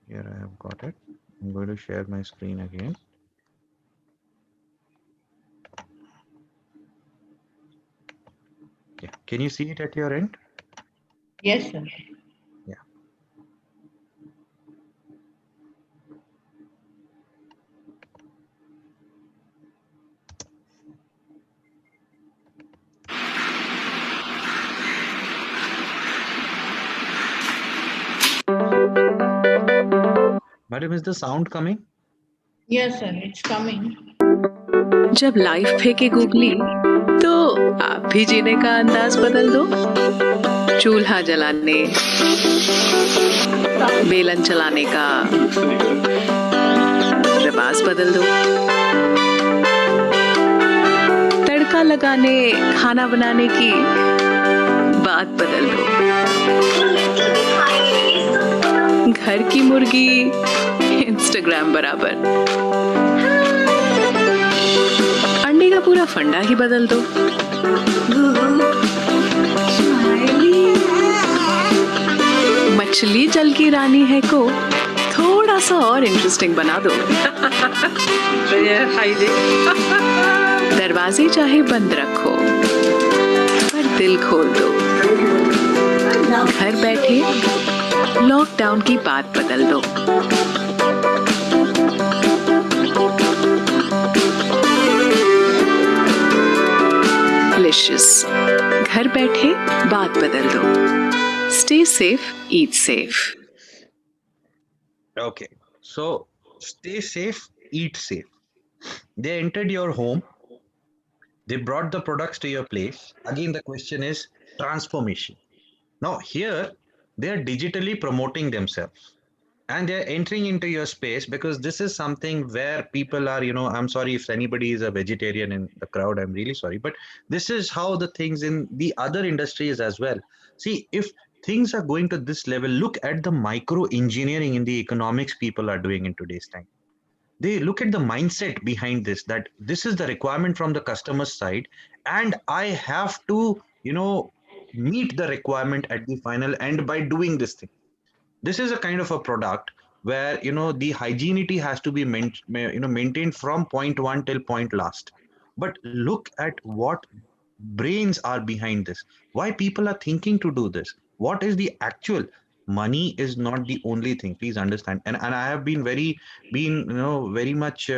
Here I have got it. I'm going to share my screen again. Yeah. Can you see it at your end? Yes, sir. Yeah. Madam, is the sound coming? Yes, sir. It's coming. जब life फेंके googly तो आप भी जीने का अंदाज बदल दो। चूल्हा जलाने, बेलन चलाने का रिवाज बदल दो, तड़का लगाने खाना बनाने की बात बदल दो, घर की मुर्गी इंस्टाग्राम बराबर, अंडे का पूरा फंडा ही बदल दो, मछली जल की रानी है को थोड़ा सा और इंटरेस्टिंग बना दो। दरवाजे चाहे बंद रखो पर दिल खोल दो, घर बैठे लॉकडाउन की बात बदल दो। डिलीशियस, घर बैठे बात बदल दो। Stay safe, eat safe. Okay, so stay safe, eat safe. They entered your home, they brought the products to your place. Again, the question is transformation. Now, here they are digitally promoting themselves and they're entering into your space because this is something where people are, I'm sorry if anybody is a vegetarian in the crowd, I'm really sorry, but this is how the things in the other industries as well. See, if things are going to this level, look at the micro engineering in the economics people are doing in today's time. They look at the mindset behind this, that this is the requirement from the customer's side and I have to meet the requirement at the final end by doing this thing. This is a kind of a product where the hygienity has to be maintained from point one till point last. But look at what brains are behind this, why people are thinking to do this, what is the actual money is not the only thing, please understand. And I have been very much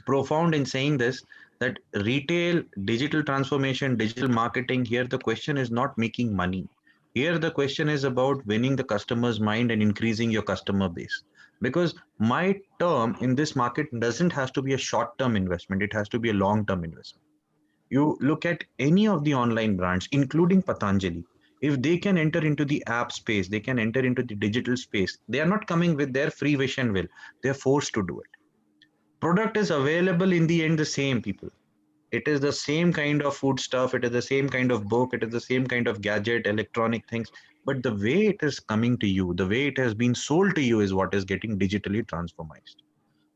profound in saying this, that retail, digital transformation, digital marketing, here the question is not making money. Here the question is about winning the customer's mind and increasing your customer base. Because my term in this market doesn't have to be a short-term investment, it has to be a long-term investment. You look at any of the online brands, including Patanjali, if they can enter into the app space, they can enter into the digital space, they are not coming with their free wish and will, they are forced to do it. Product is available in the end the same, people. It is the same kind of food stuff, it is the same kind of book, it is the same kind of gadget, electronic things, but the way it is coming to you, the way it has been sold to you is what is getting digitally transformized.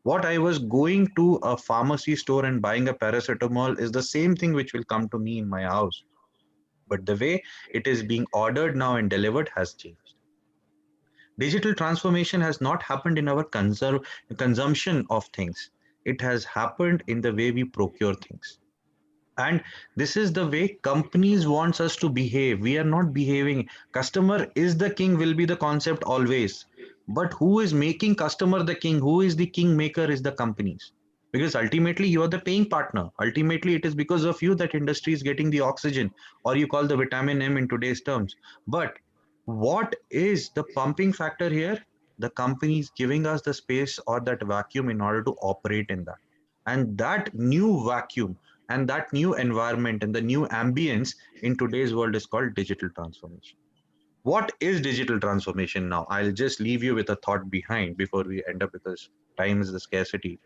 What I was going to a pharmacy store and buying a paracetamol is the same thing which will come to me in my house, but the way it is being ordered now and delivered has changed. Digital transformation has not happened in our consumption of things. It has happened in the way we procure things. And this is the way companies wants us to behave. We are not behaving. Customer is the king will be the concept always. But who is making customer the king? Who is the king maker is the companies. Because ultimately you are the paying partner. Ultimately it is because of you that industry is getting the oxygen, or you call the vitamin M in today's terms. But what is the pumping factor here? The company is giving us the space or that vacuum in order to operate in that. And that new vacuum and that new environment and the new ambience in today's world is called digital transformation. What is digital transformation now? I'll just leave you with a thought behind before we end up, because time is the scarcity.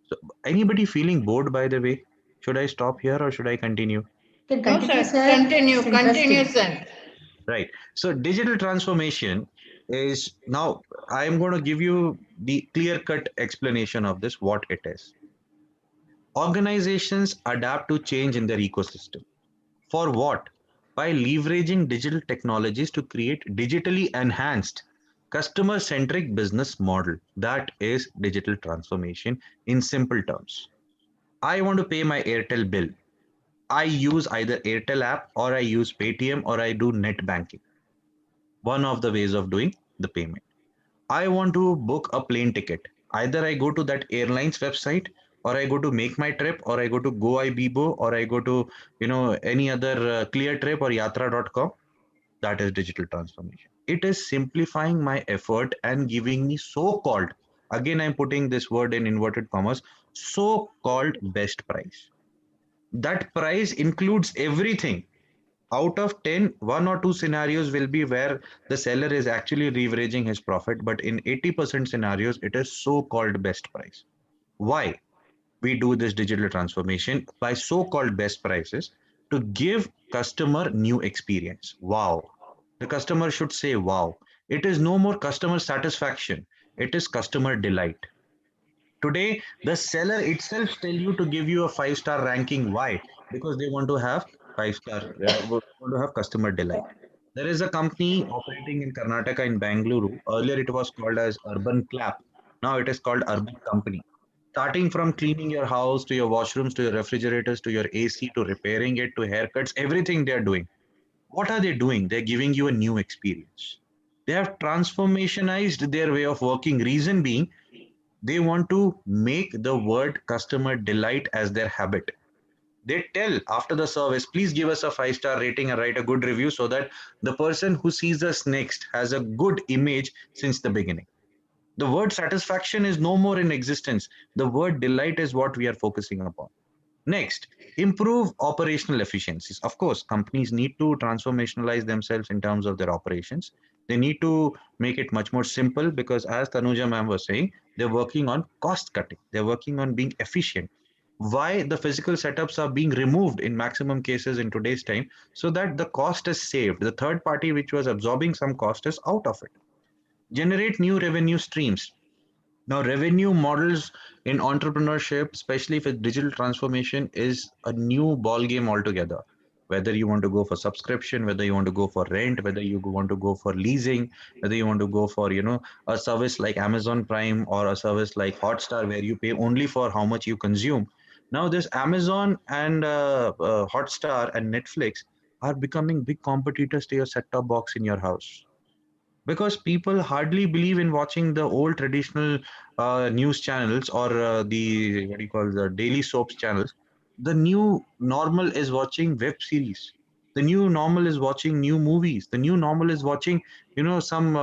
So anybody feeling bored, by the way? Should I stop here or should I continue? You can No, continue, sir. sir. Continue, It's interesting. continue, sir. Right. So digital transformation is now, I'm going to give you the clear-cut explanation of this, what it is. Organizations adapt to change in their ecosystem. For what? By leveraging digital technologies to create digitally enhanced customer-centric business model. That is digital transformation in simple terms. I want to pay my Airtel bill. I use either Airtel app or I use Paytm or I do net banking. One of the ways of doing the payment. I want to book a plane ticket. Either I go to that airline's website, or I go to Make My Trip, or I go to GoIbibo, or I go to any other Clear Trip or Yatra.com. That is digital transformation. It is simplifying my effort and giving me so-called, again I'm putting this word in inverted commas, so-called best price. That price includes everything. Out of 10, one or two scenarios will be where the seller is actually leveraging his profit, but in 80% scenarios, it is so-called best price. Why we do this digital transformation by so-called best prices to give customer new experience. Wow. The customer should say, wow. It is no more customer satisfaction. It is customer delight. Today, the seller itself tell you to give you a five-star ranking. Why? Because they want to have five-star, want to have customer delight. There is a company operating in Karnataka in Bangalore. Earlier, it was called as Urban Clap. Now it is called Urban Company. Starting from cleaning your house to your washrooms to your refrigerators to your AC to repairing it to haircuts, everything they are doing. What are they doing? They're giving you a new experience. They have transformationized their way of working. Reason being, they want to make the word customer delight as their habit. They tell after the service, please give us a five-star rating and write a good review so that the person who sees us next has a good image since the beginning. The word satisfaction is no more in existence. The word delight is what we are focusing upon. Next, improve operational efficiencies. Of course, companies need to transformationalize themselves in terms of their operations. They need to make it much more simple because, as Tanuja ma'am was saying, they're working on cost cutting. They're working on being efficient. Why the physical setups are being removed in maximum cases in today's time so that the cost is saved. The third party which was absorbing some cost is out of it. Generate new revenue streams. Now, revenue models in entrepreneurship, especially for digital transformation, is a new ball game altogether. Whether you want to go for subscription, whether you want to go for rent, whether you want to go for leasing, whether you want to go for a service like Amazon Prime or a service like Hotstar where you pay only for how much you consume. Now, this Amazon and Hotstar and Netflix are becoming big competitors to your set-top box in your house because people hardly believe in watching the old traditional news channels or the what do you call the daily soaps channels. The new normal is watching web series. The new normal is watching new movies. The new normal is watching some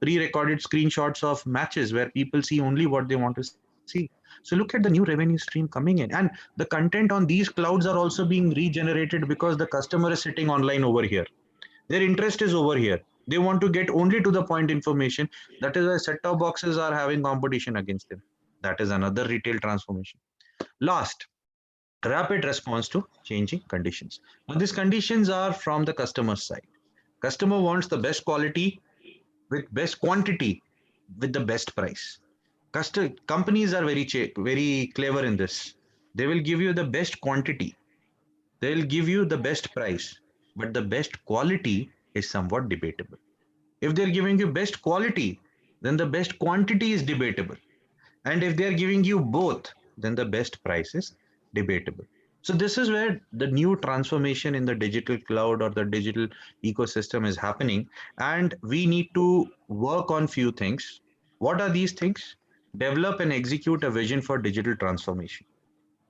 pre-recorded screenshots of matches where people see only what they want to see. So look at the new revenue stream coming in, and the content on these clouds are also being regenerated because the customer is sitting online over here. Their interest is over here. They want to get only to the point information. That is why set-top boxes are having competition against them. That is another retail transformation. Last, rapid response to changing conditions. Now, these conditions are from the customer side. Customer wants the best quality with best quantity with the best price. Companies are very clever in this. They will give you the best quantity. They'll give you the best price, but the best quality is somewhat debatable. If they're giving you best quality, then the best quantity is debatable. And if they're giving you both, then the best price is debatable. So this is where the new transformation in the digital cloud or the digital ecosystem is happening. And we need to work on few things. What are these things? Develop and execute a vision for digital transformation.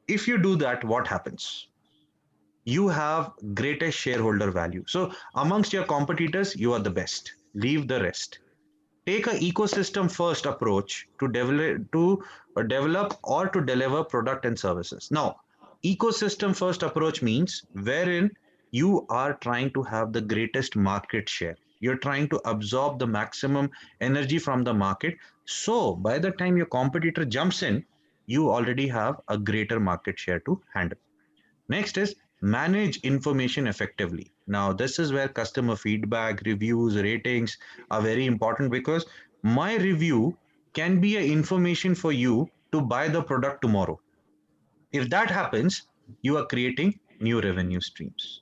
If you do that, what happens? You have greatest shareholder value. So amongst your competitors, you are the best. Leave the rest. Take a ecosystem first approach to develop or to deliver product and services. Now, ecosystem first approach means wherein you are trying to have the greatest market share. You're trying to absorb the maximum energy from the market. So by the time your competitor jumps in, you already have a greater market share to handle. Next is manage information effectively. Now, this is where customer feedback, reviews, ratings are very important because my review can be a information for you to buy the product tomorrow. If that happens, you are creating new revenue streams.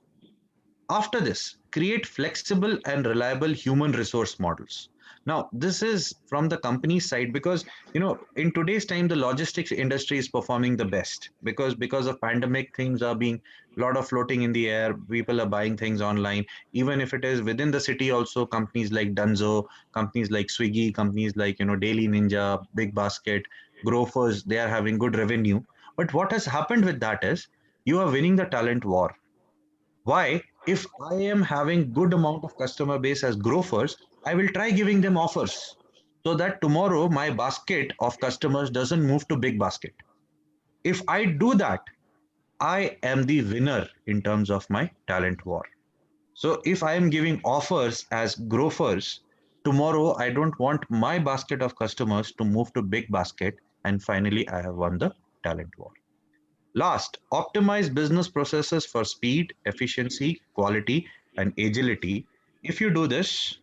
After this, create flexible and reliable human resource models. Now, this is from the company side because in today's time the logistics industry is performing the best because of pandemic things are being a lot of floating in the air. People are buying things online, even if it is within the city. Also, companies like Dunzo, companies like Swiggy, companies like Daily Ninja, Big Basket, Grofers, they are having good revenue. But what has happened with that is you are winning the talent war. Why? If I am having good amount of customer base as growers, I will try giving them offers so that tomorrow my basket of customers doesn't move to big basket. If I do that, I am the winner in terms of my talent war. So if I am giving offers as growers, tomorrow I don't want my basket of customers to move to big basket. And finally, I have won the talent war. Last, optimize business processes for speed, efficiency, quality, and agility. If you do this,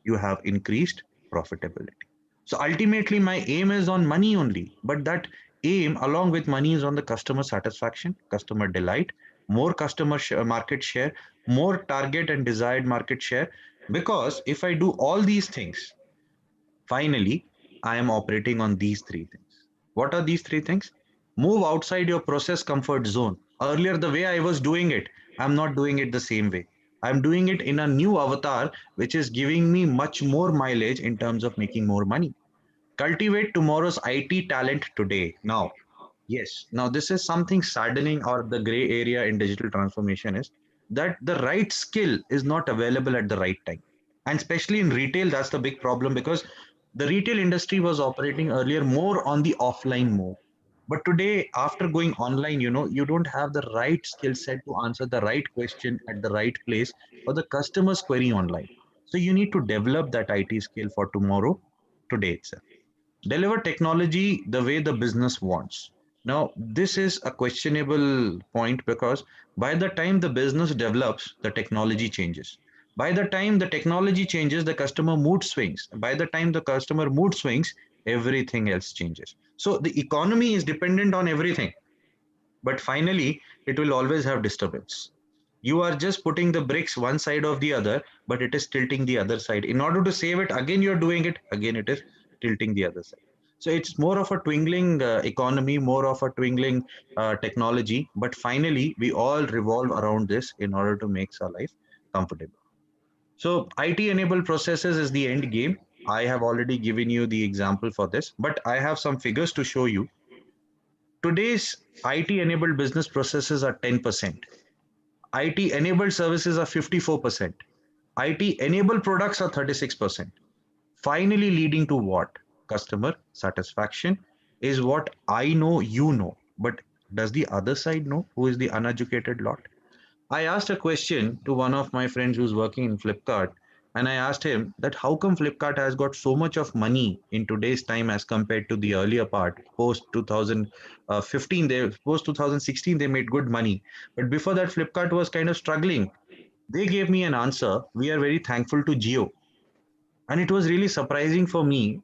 you have increased profitability. So ultimately, my aim is on money only, but that aim, along with money, is on the customer satisfaction, customer delight, more market share, more target and desired market share. Because if I do all these things, finally, I am operating on these three things. What are these three things? Move outside your process comfort zone. Earlier, the way I was doing it, I'm not doing it the same way. I'm doing it in a new avatar, which is giving me much more mileage in terms of making more money. Cultivate tomorrow's IT talent today. Now, yes, now this is something saddening, or the gray area in digital transformation is that the right skill is not available at the right time. And especially in retail, that's the big problem, because the retail industry was operating earlier more on the offline mode. But today, after going online, you don't have the right skill set to answer the right question at the right place for the customer's query online. So you need to develop that IT skill for tomorrow, today itself. Deliver technology the way the business wants. Now, this is a questionable point, because by the time the business develops, the technology changes. By the time the technology changes, the customer mood swings. By the time the customer mood swings, everything else changes. So the economy is dependent on everything, but finally it will always have disturbance. You are just putting the bricks one side of the other, but it is tilting the other side. In order to save it, again you're doing it, again it is tilting the other side. So it's more of a twinkling economy, more of a twinkling technology, but finally we all revolve around this in order to make our life comfortable. So IT enabled processes is the end game. I have already given you the example for this, but I have some figures to show you. Today's IT enabled business processes are 10%. IT enabled services are 54%. IT enabled products are 36%. Finally, leading to what? Customer satisfaction is what I know, you know. But does the other side know, who is the uneducated lot? I asked a question to one of my friends who's working in Flipkart, and I asked him that how come Flipkart has got so much of money in today's time as compared to the earlier part. Post 2015, they post 2016 they made good money, but before that Flipkart was kind of struggling. They gave me an answer: we are very thankful to Jio. And it was really surprising for me.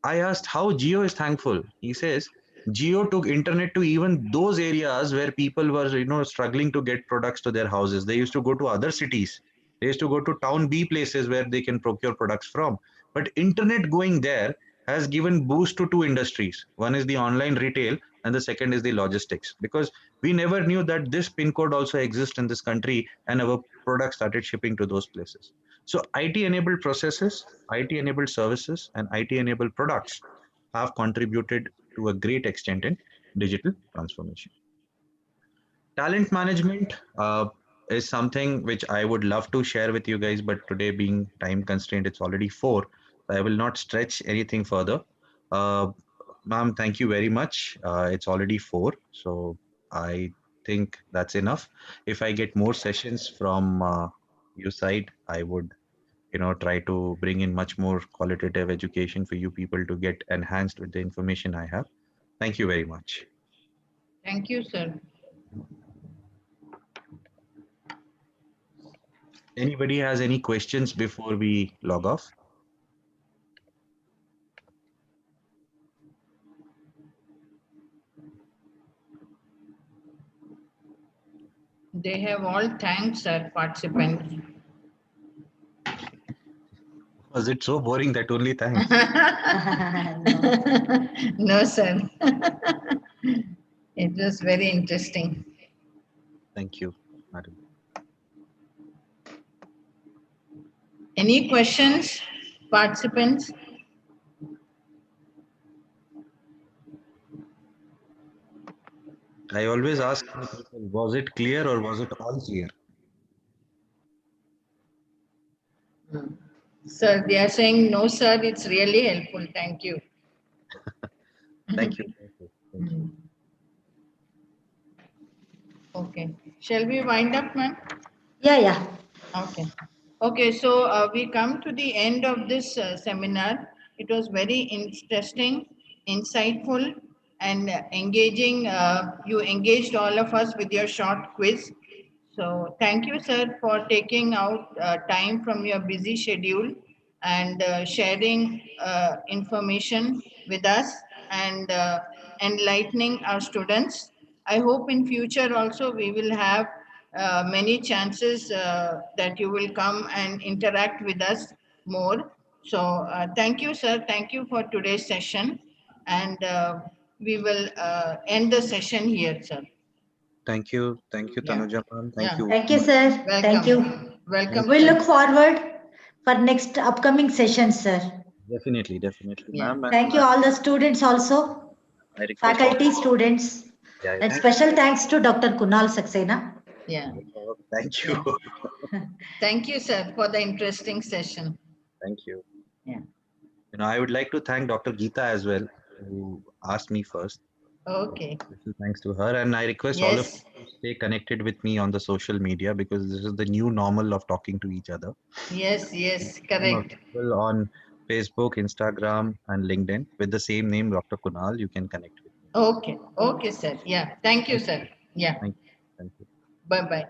I asked how Geo is thankful. He says Geo took internet to even those areas where people were, struggling to get products to their houses. They used to go to other cities. They used to go to town B places where they can procure products from. But internet going there has given boost to two industries. One is the online retail, and the second is the logistics. Because we never knew that this pin code also exists in this country, and our products started shipping to those places. So IT enabled processes, IT enabled services, and IT enabled products have contributed to a great extent in digital transformation. Talent management is something which I would love to share with you guys, but today being time constrained, it's already 4. So I will not stretch anything further. Uh, Ma'am, thank you very much. It's already 4, so I think that's enough. If I get more sessions from your side, I would try to bring in much more qualitative education for you people to get enhanced with the information I have. Thank you very much. Thank you, sir. Anybody has any questions before we log off? They have all thanked, sir, participants. Was it so boring that only thanks? No, sir. It was very interesting. Thank you, madam. Any questions, participants? I always ask people, was it clear or was it all clear? Sir, they are saying, no, sir, it's really helpful. Thank you. Thank you. Thank you. Thank you. Okay. Shall we wind up, ma'am? Yeah. Okay. Okay, so we come to the end of this seminar. It was very interesting, insightful, and engaging. You engaged all of us with your short quiz. So thank you, sir, for taking out time from your busy schedule and sharing information with us and enlightening our students. I hope in future also we will have many chances that you will come and interact with us more. So thank you, sir. Thank you for today's session. And we will end the session here, sir. Thank you. Thank you, Yeah. Tanuja ma'am. Thank Yeah. you. Thank you, sir. Thank you. Welcome. Welcome, We sir. look forward for next upcoming sessions, sir. Definitely, definitely, Yeah. ma'am. And Thank you all the students also, I request all. faculty, students, Yeah, and thank special thanks to Dr. Kunal Saxena. Yeah. you. Thank you. Yeah. Thank you, sir, for the interesting session. Thank you. Yeah. I would like to thank Dr. Geeta as well, who asked me first. Okay. Special thanks to her, and I request all of Yes. you to stay connected with me on the social media because this is the new normal of talking to each other. Yes. Yes. I'm Correct. available on Facebook, Instagram, and LinkedIn with the same name, Dr. Kunal. You can connect with me. Okay. Okay, sir. Yeah. Thank you, sir. Yeah. Thank you. Thank you. Bye bye.